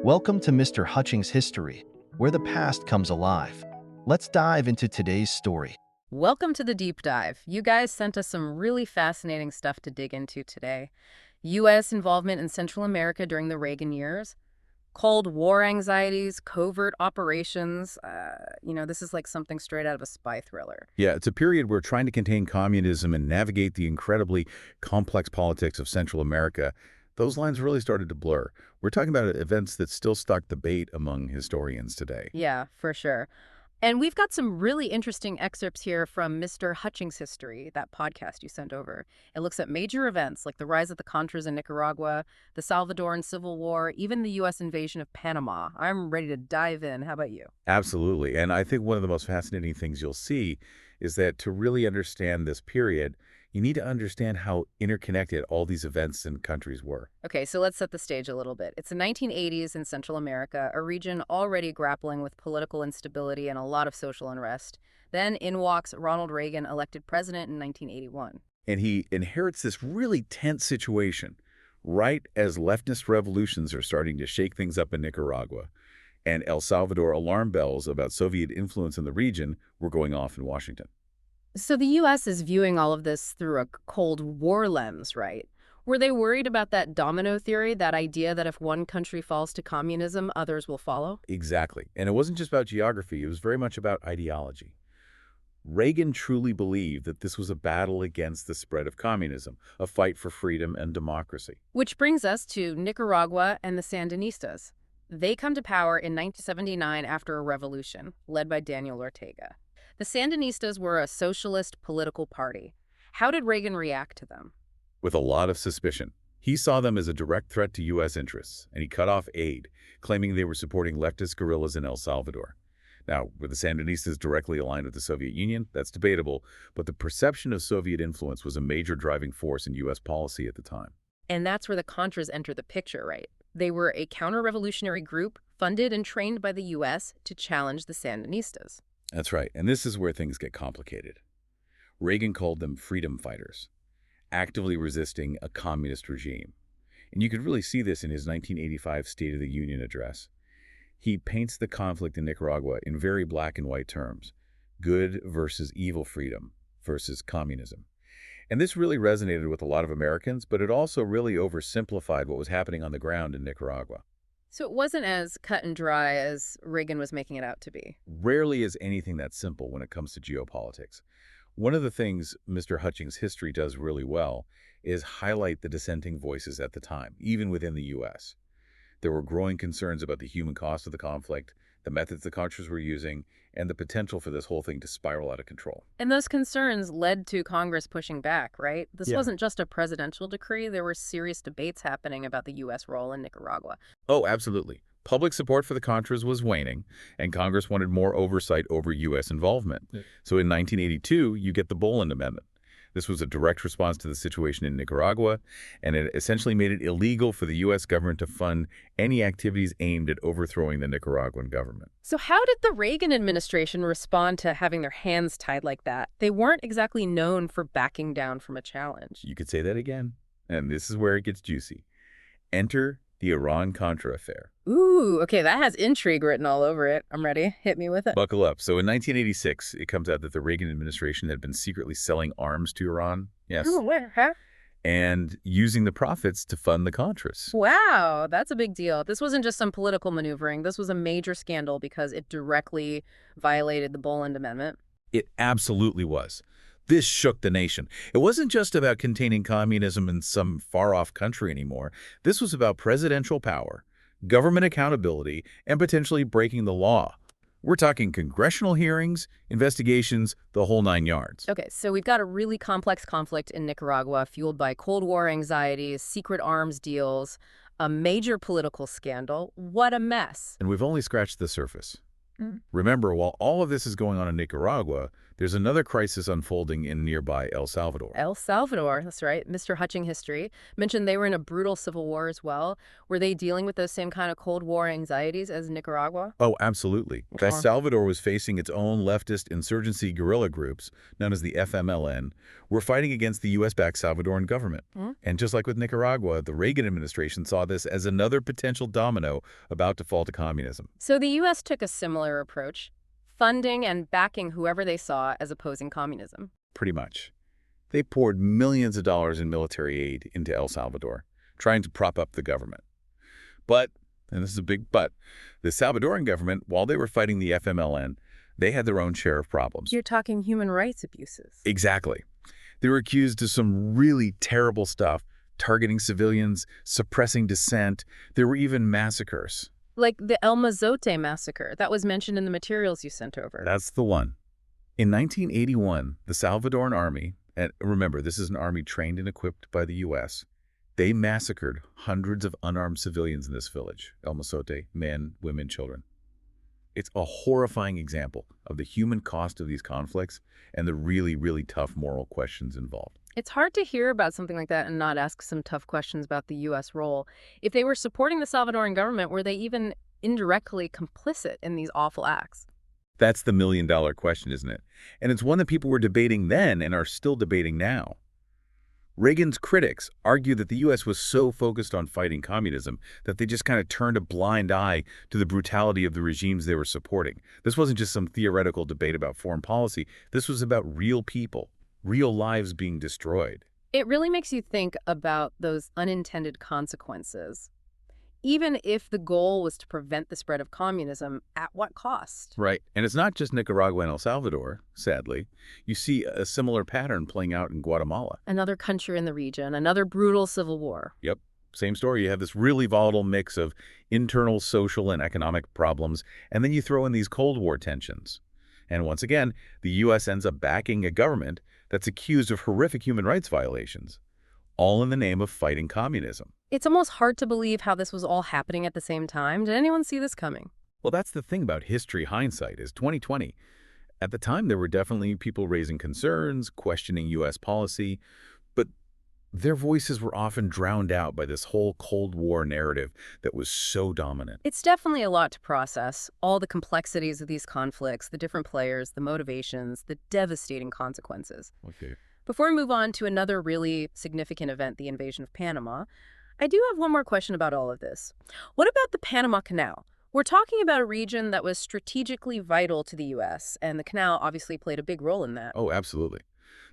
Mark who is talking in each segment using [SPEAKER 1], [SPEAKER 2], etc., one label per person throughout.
[SPEAKER 1] Welcome to Mr. Hutchings History, where the past comes alive. Let's dive into today's story.
[SPEAKER 2] Welcome to the deep dive. You guys sent us some really fascinating stuff to dig into today. U.S. involvement in Central America during the Reagan years, Cold War anxieties, covert operations. This is like something straight out of a spy thriller.
[SPEAKER 3] Yeah, it's a period where trying to contain communism and navigate the incredibly complex politics of Central America, those lines really started to blur. We're talking about events that still spark debate among historians today.
[SPEAKER 2] Yeah, for sure. And we've got some really interesting excerpts here from Mr. Hutchings History, that podcast you sent over. It looks at major events like the rise of the Contras in Nicaragua, the Salvadoran Civil War, even the US invasion of Panama. I'm ready to dive in. How about you?
[SPEAKER 3] Absolutely. And I think one of the most fascinating things you'll see is that to really understand this period, you need to understand how interconnected all these events and countries were.
[SPEAKER 2] Okay, so let's set the stage a little bit. It's the 1980s in Central America, a region already grappling with political instability and a lot of social unrest. Then in walks Ronald Reagan, elected president in 1981.
[SPEAKER 3] And he inherits this really tense situation right as leftist revolutions are starting to shake things up in Nicaragua. And El Salvador alarm bells about Soviet influence in the region were going off in Washington.
[SPEAKER 2] So the U.S. is viewing all of this through a Cold War lens, right? Were they worried about that domino theory, that idea that if one country falls to communism, others will follow?
[SPEAKER 3] Exactly. And it wasn't just about geography. It was very much about ideology. Reagan truly believed that this was a battle against the spread of communism, a fight for freedom and democracy.
[SPEAKER 2] Which brings us to Nicaragua and the Sandinistas. They come to power in 1979 after a revolution, led by Daniel Ortega. The Sandinistas were a socialist political party. How did Reagan react to them?
[SPEAKER 3] With a lot of suspicion. He saw them as a direct threat to U.S. interests, and he cut off aid, claiming they were supporting leftist guerrillas in El Salvador. Now, were the Sandinistas directly aligned with the Soviet Union? That's debatable, but the perception of Soviet influence was a major driving force in U.S. policy at the time.
[SPEAKER 2] And that's where the Contras enter the picture, right? They were a counter-revolutionary group funded and trained by the U.S. to challenge the Sandinistas.
[SPEAKER 3] That's right, and this is where things get complicated. Reagan called them freedom fighters, actively resisting a communist regime. And you could really see this in his 1985 State of the Union address. He paints the conflict in Nicaragua in very black and white terms: good versus evil freedom versus communism. And this really resonated with a lot of Americans, but it also really oversimplified what was happening on the ground in Nicaragua.
[SPEAKER 2] So it wasn't as cut and dry as Reagan was making it out to be.
[SPEAKER 3] Rarely is anything that simple when it comes to geopolitics. One of the things Mr. Hutchings' history does really well is highlight the dissenting voices at the time, even within the U.S. There were growing concerns about the human cost of the conflict, the methods the Contras were using, and the potential for this whole thing to spiral out of control.
[SPEAKER 2] And those concerns led to Congress pushing back, right? This wasn't just a presidential decree. There were serious debates happening about the U.S. role in Nicaragua.
[SPEAKER 3] Oh, absolutely. Public support for the Contras was waning, and Congress wanted more oversight over U.S. involvement. Yeah. So in 1982, you get the Boland Amendment. This was a direct response to the situation in Nicaragua, and it essentially made it illegal for the U.S. government to fund any activities aimed at overthrowing the Nicaraguan government.
[SPEAKER 2] So how did the Reagan administration respond to having their hands tied like that? They weren't exactly known for backing down from a challenge.
[SPEAKER 3] You could say that again, and this is where it gets juicy. Enter the Iran-Contra Affair.
[SPEAKER 2] Ooh, okay, that has intrigue written all over it. I'm ready. Hit me with it.
[SPEAKER 3] Buckle up. So in 1986, it comes out that the Reagan administration had been secretly selling arms to Iran. Yes.
[SPEAKER 2] Oh, where? Huh?
[SPEAKER 3] And using the profits to fund the Contras.
[SPEAKER 2] Wow, that's a big deal. This wasn't just some political maneuvering. This was a major scandal because it directly violated the Boland Amendment.
[SPEAKER 3] It absolutely was. This shook the nation. It wasn't just about containing communism in some far-off country anymore. This was about presidential power, government accountability, and potentially breaking the law. We're talking congressional hearings, investigations, the whole 9 yards.
[SPEAKER 2] Okay, so we've got a really complex conflict in Nicaragua fueled by Cold War anxieties, secret arms deals, a major political scandal. What a mess.
[SPEAKER 3] And we've only scratched the surface. Remember, while all of this is going on in Nicaragua, There's another crisis unfolding in nearby El Salvador.
[SPEAKER 2] El Salvador, that's right. Mr. Hutchings History mentioned they were in a brutal civil war as well. Were they dealing with those same kind of Cold War anxieties as Nicaragua?
[SPEAKER 3] Oh, absolutely. El Salvador was facing its own leftist insurgency guerrilla groups, known as the FMLN, were fighting against the U.S.-backed Salvadoran government. And just like with Nicaragua, the Reagan administration saw this as another potential domino about to fall to communism.
[SPEAKER 2] So the U.S. took a similar approach, funding and backing whoever they saw as opposing communism.
[SPEAKER 3] Pretty much. They poured millions of dollars in military aid into El Salvador, trying to prop up the government. But, and this is a big but, the Salvadoran government, while they were fighting the FMLN, they had their own share of problems.
[SPEAKER 2] You're talking human rights abuses.
[SPEAKER 3] Exactly. They were accused of some really terrible stuff, targeting civilians, suppressing dissent. There were even massacres.
[SPEAKER 2] Like the El Mozote Massacre that was mentioned in the materials you sent over.
[SPEAKER 3] That's the one. In 1981, the Salvadoran army, and remember, this is an army trained and equipped by the U.S., they massacred hundreds of unarmed civilians in this village, El Mozote, men, women, children. It's a horrifying example of the human cost of these conflicts and the really, really tough moral questions involved.
[SPEAKER 2] It's hard to hear about something like that and not ask some tough questions about the U.S. role. If they were supporting the Salvadoran government, were they even indirectly complicit in these awful acts?
[SPEAKER 3] That's the million-dollar question, isn't it? And it's one that people were debating then and are still debating now. Reagan's critics argue that the U.S. was so focused on fighting communism that they just kind of turned a blind eye to the brutality of the regimes they were supporting. This wasn't just some theoretical debate about foreign policy. This was about real people, real lives being destroyed.
[SPEAKER 2] It really makes you think about those unintended consequences. Even if the goal was to prevent the spread of communism, at what cost?
[SPEAKER 3] Right. And it's not just Nicaragua and El Salvador, sadly. You see a similar pattern playing out in Guatemala.
[SPEAKER 2] Another country in the region, another brutal civil war.
[SPEAKER 3] Yep. Same story. You have this really volatile mix of internal social and economic problems, and then you throw in these Cold War tensions. And once again, the U.S. ends up backing a government that's accused of horrific human rights violations, all in the name of fighting communism.
[SPEAKER 2] It's almost hard to believe how this was all happening at the same time. Did anyone see this coming?
[SPEAKER 3] Well, that's the thing about history hindsight is 2020. At the time, there were definitely people raising concerns, questioning U.S. policy, but their voices were often drowned out by this whole Cold War narrative that was so dominant.
[SPEAKER 2] It's definitely a lot to process, all the complexities of these conflicts, the different players, the motivations, the devastating consequences.
[SPEAKER 3] Okay.
[SPEAKER 2] Before we move on to another really significant event, the invasion of Panama, I do have one more question about all of this. What about the Panama Canal? We're talking about a region that was strategically vital to the U.S., and the canal obviously played a big role in that.
[SPEAKER 3] Oh, absolutely.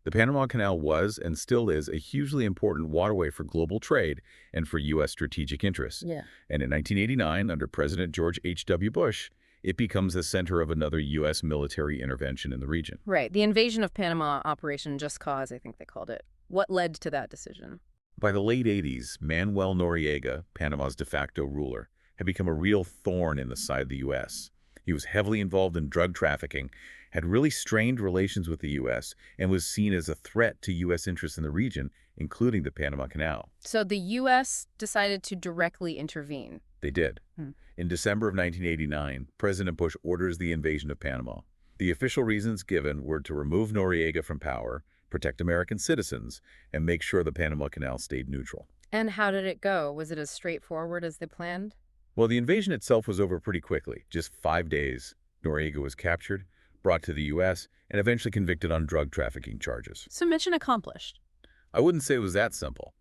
[SPEAKER 3] The Panama Canal was and still is a hugely important waterway for global trade and for U.S. strategic interests.
[SPEAKER 2] Yeah.
[SPEAKER 3] And in 1989, under President George H.W. Bush, it becomes the center of another U.S. military intervention in the region.
[SPEAKER 2] Right. The invasion of Panama, Operation Just Cause, I think they called it. What led to that decision?
[SPEAKER 3] By the late 80s, Manuel Noriega, Panama's de facto ruler, had become a real thorn in the side of the U.S. He was heavily involved in drug trafficking, had really strained relations with the U.S., and was seen as a threat to U.S. interests in the region, including the Panama Canal.
[SPEAKER 2] So the U.S. decided to directly intervene.
[SPEAKER 3] They did. In December of 1989, President Bush orders the invasion of Panama. The official reasons given were to remove Noriega from power, protect American citizens, and make sure the Panama Canal stayed neutral.
[SPEAKER 2] And how did it go? Was it as straightforward as they planned?
[SPEAKER 3] Well, the invasion itself was over pretty quickly, just 5 days. Noriega was captured, brought to the U.S., and eventually convicted on drug trafficking charges.
[SPEAKER 2] So mission accomplished.
[SPEAKER 3] I wouldn't say it was that simple.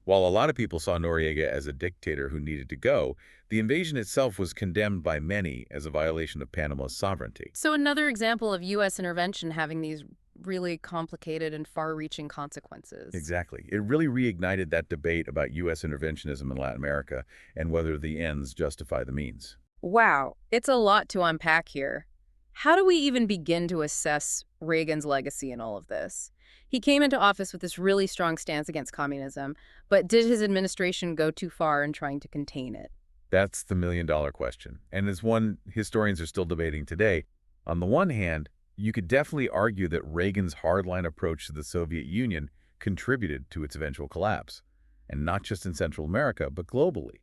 [SPEAKER 3] While a lot of people saw Noriega as a dictator who needed to go, the invasion itself was condemned by many as a violation of Panama's sovereignty.
[SPEAKER 2] So another example of U.S. intervention having these really complicated and far-reaching consequences.
[SPEAKER 3] Exactly. It really reignited that debate about U.S. interventionism in Latin America and whether the ends justify the means.
[SPEAKER 2] Wow, it's a lot to unpack here. How do we even begin to assess Reagan's legacy in all of this? He came into office with this really strong stance against communism, but did his administration go too far in trying to contain it?
[SPEAKER 3] That's the million-dollar question, and it's one historians are still debating today. On the one hand, you could definitely argue that Reagan's hardline approach to the Soviet Union contributed to its eventual collapse, and not just in Central America, but globally.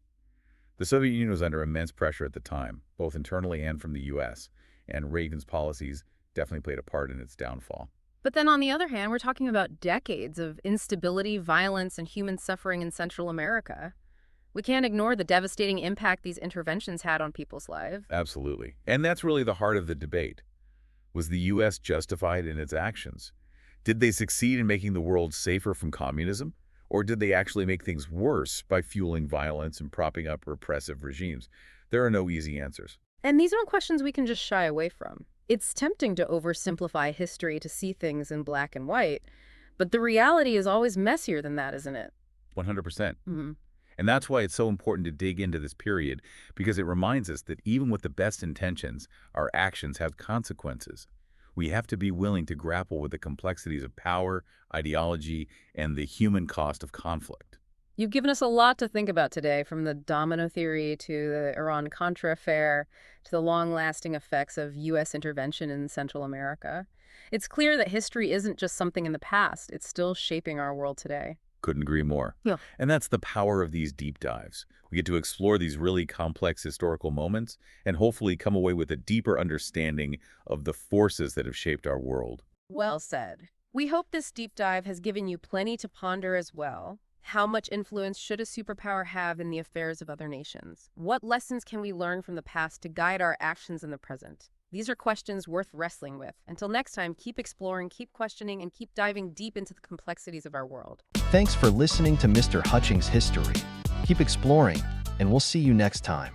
[SPEAKER 3] The Soviet Union was under immense pressure at the time, both internally and from the U.S., and Reagan's policies definitely played a part in its downfall.
[SPEAKER 2] But then on the other hand, we're talking about decades of instability, violence, and human suffering in Central America. We can't ignore the devastating impact these interventions had on people's lives.
[SPEAKER 3] Absolutely. And that's really the heart of the debate. Was the U.S. justified in its actions? Did they succeed in making the world safer from communism? Or did they actually make things worse by fueling violence and propping up repressive regimes? There are no easy answers.
[SPEAKER 2] And these aren't questions we can just shy away from. It's tempting to oversimplify history to see things in black and white, but the reality is always messier than that, isn't it?
[SPEAKER 3] 100%.
[SPEAKER 2] Mm-hmm.
[SPEAKER 3] And that's why it's so important to dig into this period, because it reminds us that even with the best intentions, our actions have consequences. We have to be willing to grapple with the complexities of power, ideology, and the human cost of conflict.
[SPEAKER 2] You've given us a lot to think about today, from the domino theory to the Iran-Contra Affair to the long-lasting effects of U.S. intervention in Central America. It's clear that history isn't just something in the past. It's still shaping our world today.
[SPEAKER 3] Couldn't agree more.
[SPEAKER 2] Yeah.
[SPEAKER 3] And that's the power of these deep dives. We get to explore these really complex historical moments and hopefully come away with a deeper understanding of the forces that have shaped our world.
[SPEAKER 2] Well said. We hope this deep dive has given you plenty to ponder as well. How much influence should a superpower have in the affairs of other nations? What lessons can we learn from the past to guide our actions in the present? These are questions worth wrestling with. Until next time, keep exploring, keep questioning, and keep diving deep into the complexities of our world.
[SPEAKER 1] Thanks for listening to Mr. Hutchings History. Keep exploring, and we'll see you next time.